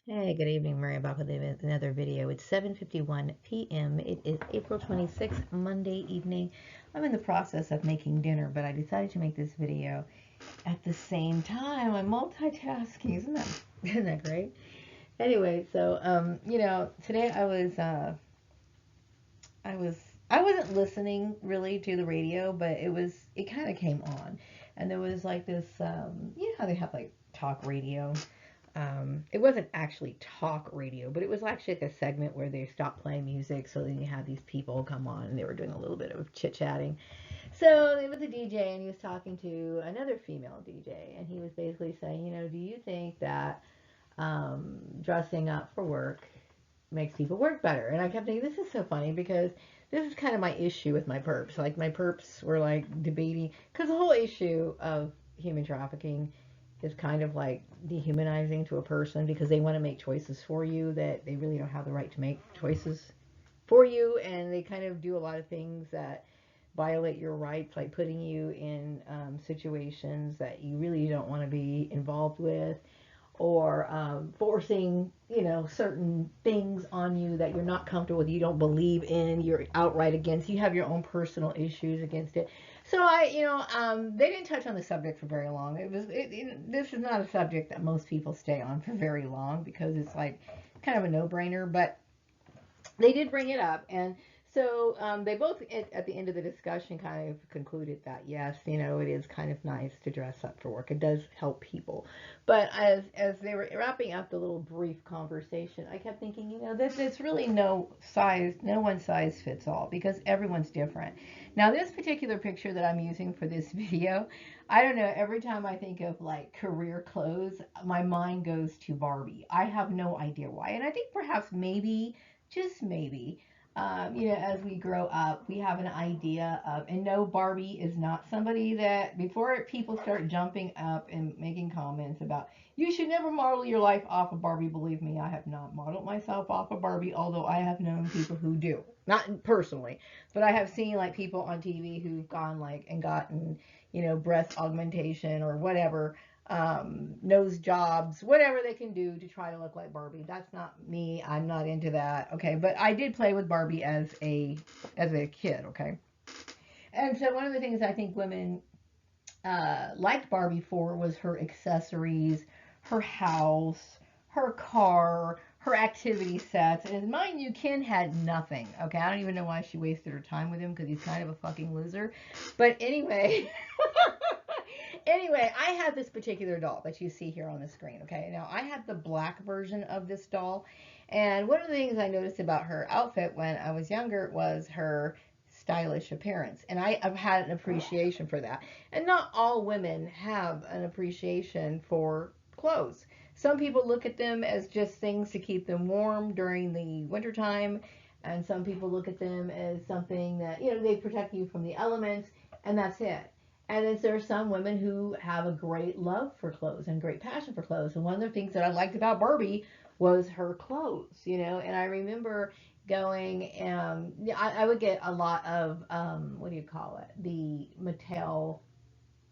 Hey, good evening, Mary. Back with another video. It's 7:51 p.m. It is April 26th, Monday evening. I'm in the process of making dinner, but I decided to make this video at the same time. I'm multitasking. Isn't that great? Anyway, so today I was I wasn't listening really to the radio, but it kind of came on, and there was like this you know how they have like talk radio. It wasn't actually talk radio, but it was actually like a segment where they stopped playing music, so then you had these people come on, and they were doing a little bit of chit chatting. So it was a DJ, and he was talking to another female DJ, and he was basically saying, do you think that dressing up for work makes people work better? And I kept thinking, this is so funny because this is kind of my issue with my perps. Like my perps were like debating because the whole issue of human trafficking is kind of like dehumanizing to a person because they want to make choices for you that they really don't have the right to make choices for you, and they kind of do a lot of things that violate your rights, like putting you in situations that you really don't want to be involved with, or forcing, certain things on you that you're not comfortable with, you don't believe in, you're outright against, you have your own personal issues against it. So they didn't touch on the subject for very long. This is not a subject that most people stay on for very long because it's like kind of a no-brainer, but they did bring it up, and so they both at the end of the discussion kind of concluded that yes, it is kind of nice to dress up for work. It does help people, but as they were wrapping up the little brief conversation, I kept thinking, this it's really no one size fits all because everyone's different. Now, this particular picture that I'm using for this video, I don't know. Every time I think of like career clothes, my mind goes to Barbie. I have no idea why, and I think perhaps maybe just maybe, as we grow up, we have an idea of, and no, Barbie is not somebody that, before people start jumping up and making comments about, you should never model your life off of Barbie. Believe me, I have not modeled myself off of Barbie, although I have known people who do. Not personally, but I have seen like people on TV who've gone like and gotten, breast augmentation or whatever, nose jobs, whatever they can do to try to look like Barbie. That's not me. I'm not into that. Okay, but I did play with Barbie as a kid. Okay, and so one of the things I think women liked Barbie for was her accessories, her house, her car, her activity sets. And mind you, Ken had nothing. Okay, I don't even know why she wasted her time with him because he's kind of a fucking loser. But anyway, anyway, I had this particular doll that you see here on the screen. Okay, now I had the black version of this doll. And one of the things I noticed about her outfit when I was younger was her stylish appearance. And I've had an appreciation for that. And not all women have an appreciation for clothes. Some people look at them as just things to keep them warm during the wintertime, and some people look at them as something that, they protect you from the elements, and that's it. And then there are some women who have a great love for clothes and great passion for clothes. And one of the things that I liked about Barbie was her clothes, and I remember going, I would get a lot of, what do you call it? The Mattel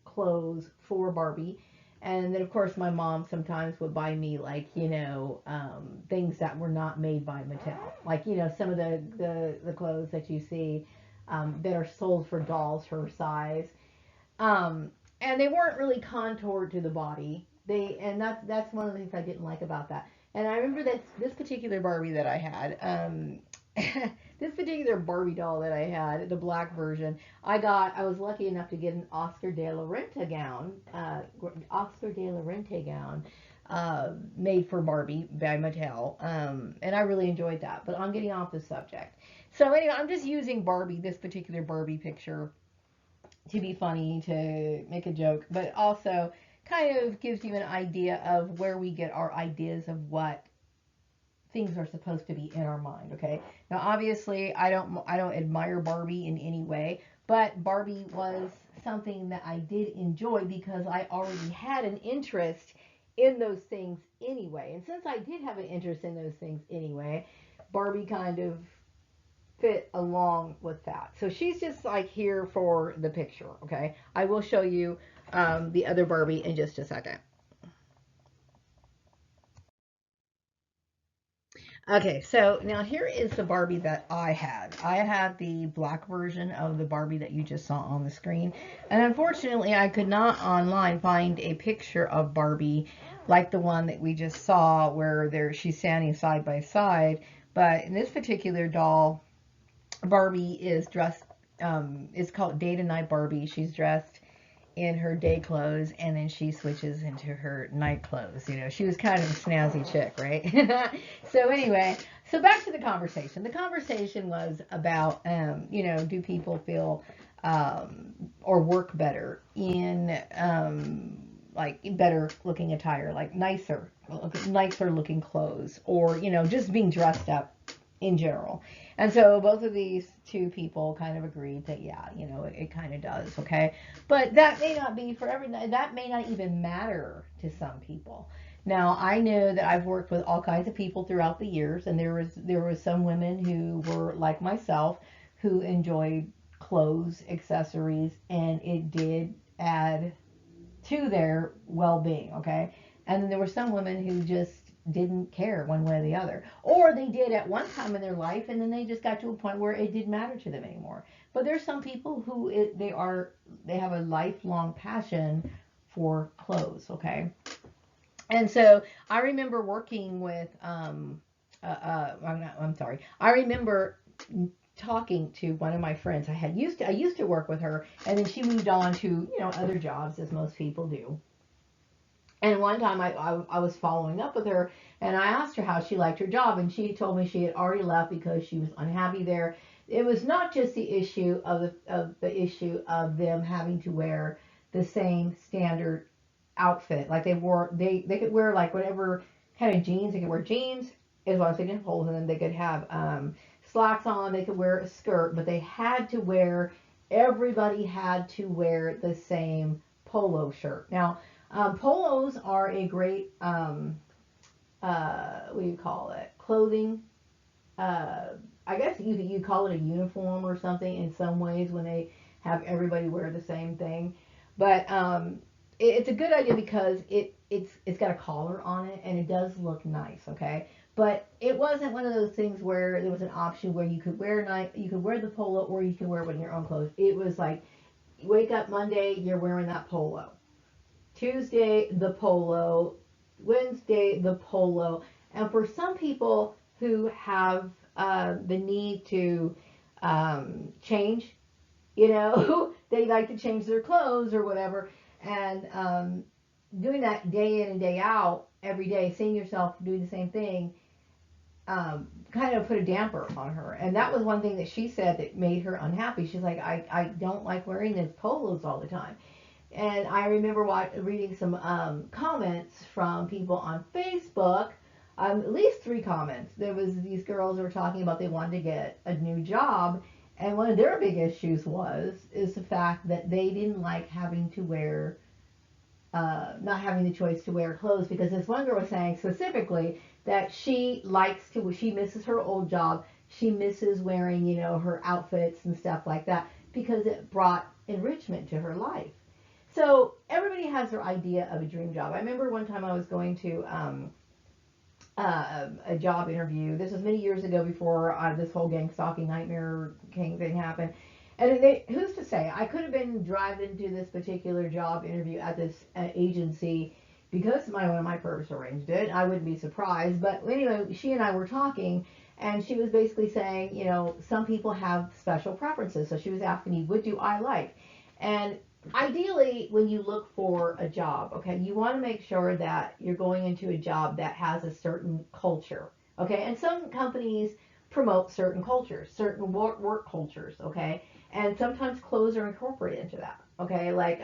clothes for Barbie. And then, of course, my mom sometimes would buy me, like, things that were not made by Mattel. Like, some of the clothes that you see that are sold for dolls her size. And they weren't really contoured to the body. And that's one of the things I didn't like about that. And I remember that this particular Barbie that I had, this particular Barbie doll that I had, the black version, I was lucky enough to get an Oscar de la Renta gown, made for Barbie by Mattel. And I really enjoyed that. But I'm getting off the subject. So anyway, I'm just using this particular Barbie picture to be funny, to make a joke, but also kind of gives you an idea of where we get our ideas of what things are supposed to be in our mind. Okay, now obviously I don't admire Barbie in any way, but Barbie was something that I did enjoy because I already had an interest in those things anyway. And since I did have an interest in those things anyway, Barbie kind of fit along with that. So she's just like here for the picture. Okay, I will show you the other Barbie in just a second. Okay, so now here is the Barbie that I had. I had the black version of the Barbie that you just saw on the screen. And unfortunately, I could not online find a picture of Barbie like the one that we just saw where she's standing side by side. But in this particular doll, Barbie is dressed, it's called Day to Night Barbie. She's dressed in her day clothes and then she switches into her night clothes. She was kind of a snazzy chick, right? So anyway, so back to the conversation. The conversation was about, do people feel or work better in like better looking attire, like nicer looking clothes, or just being dressed up in general. And so both of these two people kind of agreed that, yeah, it kind of does, okay? But that may not be for everyone. That may not even matter to some people. Now, I know that I've worked with all kinds of people throughout the years, and there was some women who were like myself who enjoyed clothes, accessories, and it did add to their well-being, okay? And then there were some women who just didn't care one way or the other, or they did at one time in their life and then they just got to a point where it didn't matter to them anymore. But there's some people who they have a lifelong passion for clothes, okay? And so I remember working with I'm sorry, I remember talking to one of my friends. I used to work with her, and then she moved on to other jobs, as most people do. And one time I was following up with her, and I asked her how she liked her job, and she told me she had already left because she was unhappy there. It was not just the issue of the issue of them having to wear the same standard outfit. Like they could wear like whatever kind of jeans. They could wear jeans as long as they didn't have holes in them. They could have slacks on. They could wear a skirt, but they had to wear. Everybody had to wear the same polo shirt. Now, polos are a great what do you call it? Clothing. Uh, I guess you call it a uniform or something in some ways when they have everybody wear the same thing. But it's a good idea because it's got a collar on it and it does look nice. Okay, but it wasn't one of those things where there was an option where you could wear the polo or you could wear it with your own clothes. It was like you wake up Monday, you're wearing that polo. Tuesday, the polo. Wednesday, the polo. And for some people who have the need to change, they like to change their clothes or whatever. And doing that day in and day out, every day, seeing yourself doing the same thing, kind of put a damper on her. And that was one thing that she said that made her unhappy. She's like, I don't like wearing these polos all the time. And I remember reading some comments from people on Facebook, at least 3 comments. There was these girls who were talking about they wanted to get a new job, and one of their big issues is the fact that they didn't like having to wear, not having the choice to wear clothes, because this one girl was saying specifically that she misses her old job, she misses wearing, her outfits and stuff like that, because it brought enrichment to her life. So everybody has their idea of a dream job. I remember one time I was going to a job interview. This was many years ago before this whole gang stalking nightmare king thing happened. And who's to say? I could have been driving to this particular job interview at this agency because one of my perps arranged it. I wouldn't be surprised. But anyway, she and I were talking, and she was basically saying, some people have special preferences. So she was asking me, what do I like? And ideally, when you look for a job, okay, you want to make sure that you're going into a job that has a certain culture, okay? And some companies promote certain cultures, certain work cultures, okay? And sometimes clothes are incorporated into that, okay? Like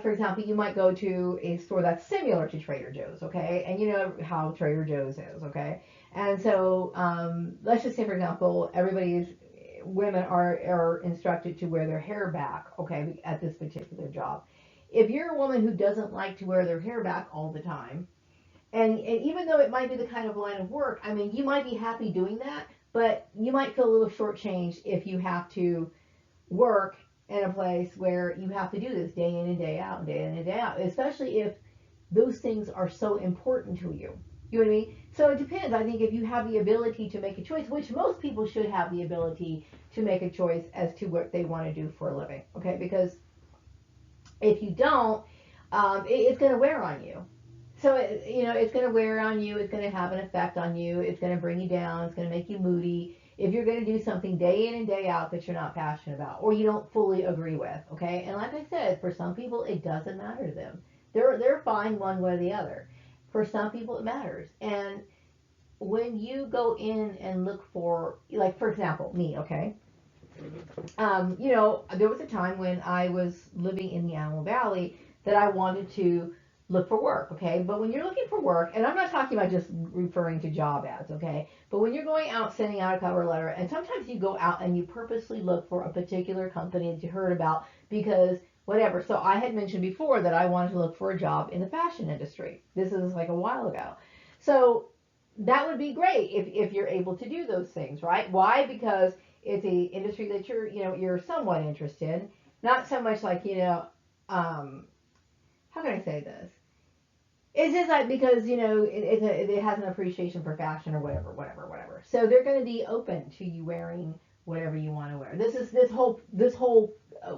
for example, you might go to a store that's similar to Trader Joe's, okay? And you know how Trader Joe's is, okay? And so let's just say, for example, women are instructed to wear their hair back, okay, at this particular job. If you're a woman who doesn't like to wear their hair back all the time, and even though it might be the kind of line of work, I mean, you might be happy doing that, but you might feel a little shortchanged if you have to work in a place where you have to do this day in and day out, day in and day out, especially if those things are so important to you. You know what I mean? So it depends. I think if you have the ability to make a choice, which most people should have the ability to make a choice as to what they want to do for a living, okay? Because if you don't, it's going to wear on you. So it's going to wear on you. It's going to have an effect on you. It's going to bring you down. It's going to make you moody. If you're going to do something day in and day out that you're not passionate about or you don't fully agree with, okay? And like I said, for some people it doesn't matter to them. They're fine one way or the other. For some people it matters. And when you go in and look for, like for example, me, okay? There was a time when I was living in the Animal Valley that I wanted to look for work, okay? But when you're looking for work, and I'm not talking about just referring to job ads, okay? But when you're going out sending out a cover letter, and sometimes you go out and you purposely look for a particular company that you heard about because whatever. So I had mentioned before that I wanted to look for a job in the fashion industry. This is like a while ago. So that would be great if you're able to do those things, right? Why? Because it's a industry that you're somewhat interested in. Not so much like how can I say this? It's just like because it has an appreciation for fashion or whatever. So they're going to be open to you wearing whatever you want to wear. This whole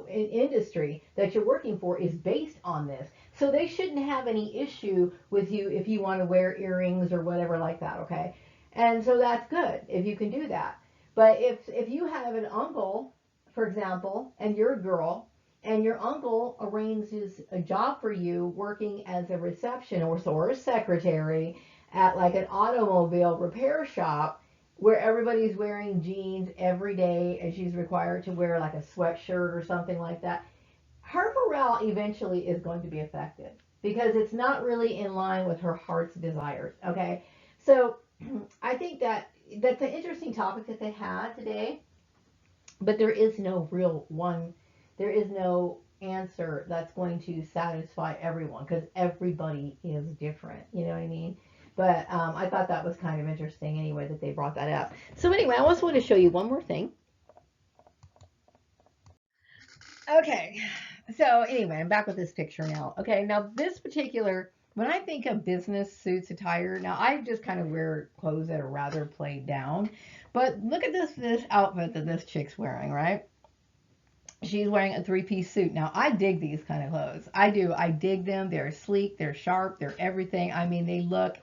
industry that you're working for is based on this. So they shouldn't have any issue with you if you want to wear earrings or whatever like that. Okay, and so that's good if you can do that. But if you have an uncle, for example, and you're a girl and your uncle arranges a job for you working as a receptionist or a secretary at like an automobile repair shop where everybody's wearing jeans every day and she's required to wear like a sweatshirt or something like that, her morale eventually is going to be affected because it's not really in line with her heart's desires. Okay, so I think that's an interesting topic that they had today, but there is no real one. There is no answer that's going to satisfy everyone because everybody is different. You know what I mean? But I thought that was kind of interesting anyway that they brought that up. So anyway, I also want to show you one more thing. Okay, so anyway, I'm back with this picture now. Okay, now this particular, when I think of business suits attire, now I just kind of wear clothes that are rather played down. But look at this outfit that this chick's wearing, right? She's wearing a three-piece suit. Now, I dig these kind of clothes. I do. I dig them. They're sleek, they're sharp, they're everything. I mean, they look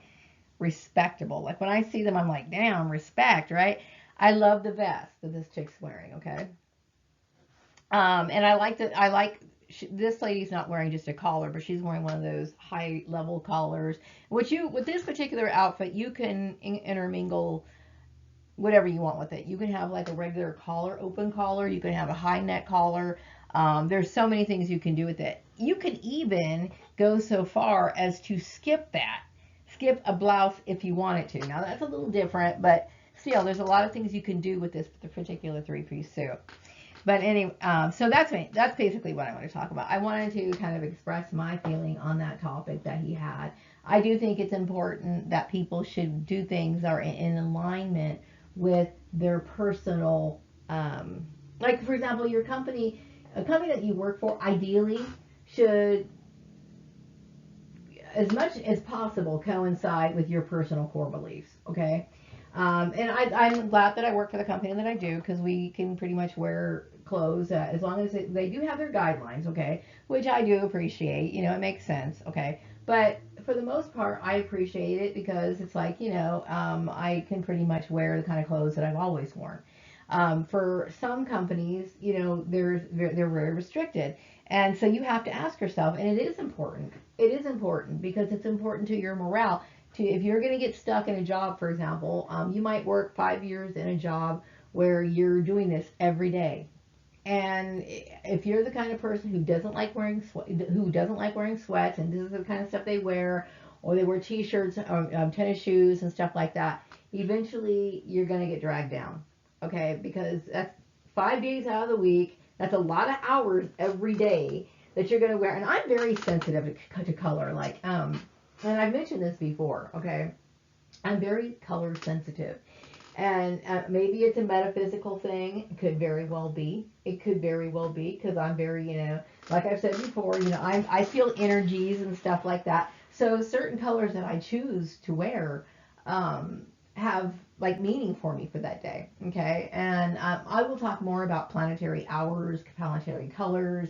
respectable. Like when I see them, I'm like, damn, respect, right? I love the vest that this chick's wearing, okay? And I like this lady's not wearing just a collar, but she's wearing one of those high level collars. With this particular outfit, you can intermingle whatever you want with it. You can have like a regular collar, open collar. You can have a high neck collar. There's so many things you can do with it. You can even go so far as to skip a blouse if you wanted to. Now that's a little different, but still, there's a lot of things you can do with this particular three-piece suit. But anyway, so that's me. That's basically what I want to talk about. I wanted to kind of express my feeling on that topic that he had. I do think it's important that people should do things that are in alignment with their personal, like for example, a company that you work for, ideally should, as much as possible, coincide with your personal core beliefs. Okay. And I'm glad that I work for the company that I do because we can pretty much wear clothes as long as they do have their guidelines, okay, which I do appreciate. It makes sense, okay. But for the most part, I appreciate it because it's like, I can pretty much wear the kind of clothes that I've always worn. For some companies, they're very restricted. And so you have to ask yourself, and it is important. It is important because it's important to your morale. If you're going to get stuck in a job, for example, you might work 5 years in a job where you're doing this every day. And if you're the kind of person who doesn't like wearing sweats, and this is the kind of stuff they wear, or they wear t-shirts, tennis shoes, and stuff like that, eventually you're going to get dragged down. Okay, because that's 5 days out of the week. That's a lot of hours every day that you're going to wear. And I'm very sensitive to color, and I've mentioned this before. Okay, I'm very color sensitive. And maybe it's a metaphysical thing. It could very well be. It could very well be because I'm very, like I've said before, I feel energies and stuff like that. So certain colors that I choose to wear have like meaning for me for that day. Okay, and I will talk more about planetary hours, planetary colors,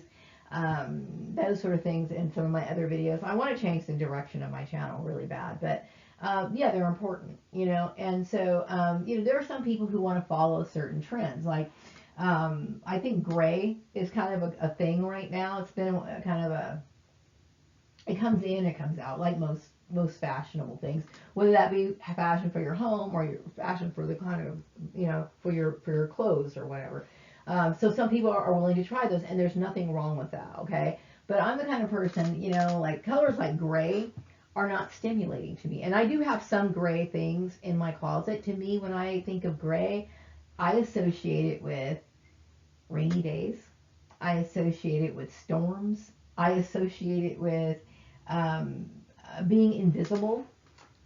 those sort of things in some of my other videos. I want to change the direction of my channel really bad, but yeah, they're important, you know. And so you know, there are some people who want to follow certain trends, like I think gray is kind of a thing right now. It's been a, kind of a, it comes in, it comes out, like most fashionable things, whether that be fashion for your home or your fashion for the kind of, you know, for your clothes or whatever. So some people are willing to try those, and there's nothing wrong with that, okay? But I'm the kind of person, you know, like colors like gray are not stimulating to me. And I do have some gray things in my closet. To me, when I think of gray, I associate it with rainy days. I associate it with storms. I associate it with um, being invisible.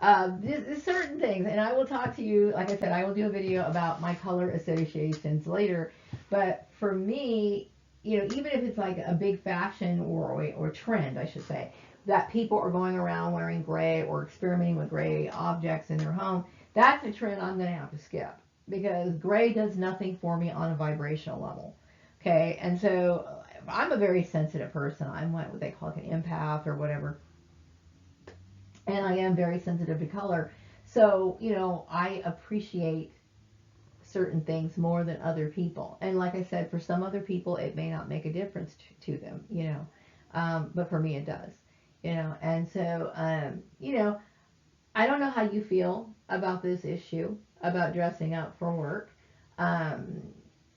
There's certain things, and I will talk to you, like I said, I will do a video about my color associations later. But for me, you know, even if it's like a big fashion or trend, I should say, that people are going around wearing gray or experimenting with gray objects in their home, that's a trend I'm going to have to skip, because gray does nothing for me on a vibrational level. Okay, and so I'm a very sensitive person. I'm what they call like an empath or whatever, and I am very sensitive to color. So, you know, I appreciate certain things more than other people. And like I said, for some other people, it may not make a difference to them, you know, but for me, it does, you know. And so, you know, I don't know how you feel about this issue about dressing up for work. Um,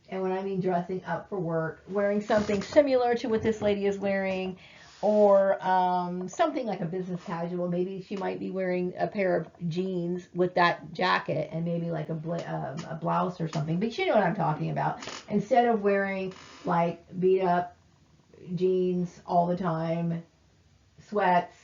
and when I mean dressing up for work, wearing something similar to what this lady is wearing, or something like a business casual. Maybe she might be wearing a pair of jeans with that jacket and maybe like a blouse or something. But you know what I'm talking about. Instead of wearing like beat up jeans all the time, sweats,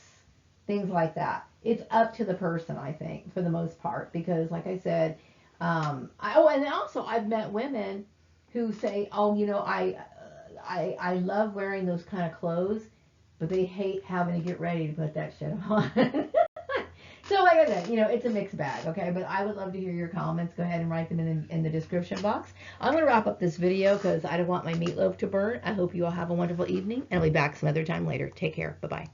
things like that. It's up to the person, I think, for the most part, because like I said, and also I've met women who say, oh, you know, I love wearing those kind of clothes, but they hate having to get ready to put that shit on. So like I said, you know, it's a mixed bag, okay? But I would love to hear your comments. Go ahead and write them in the description box. I'm going to wrap up this video because I don't want my meatloaf to burn. I hope you all have a wonderful evening, and I'll be back some other time later. Take care. Bye-bye.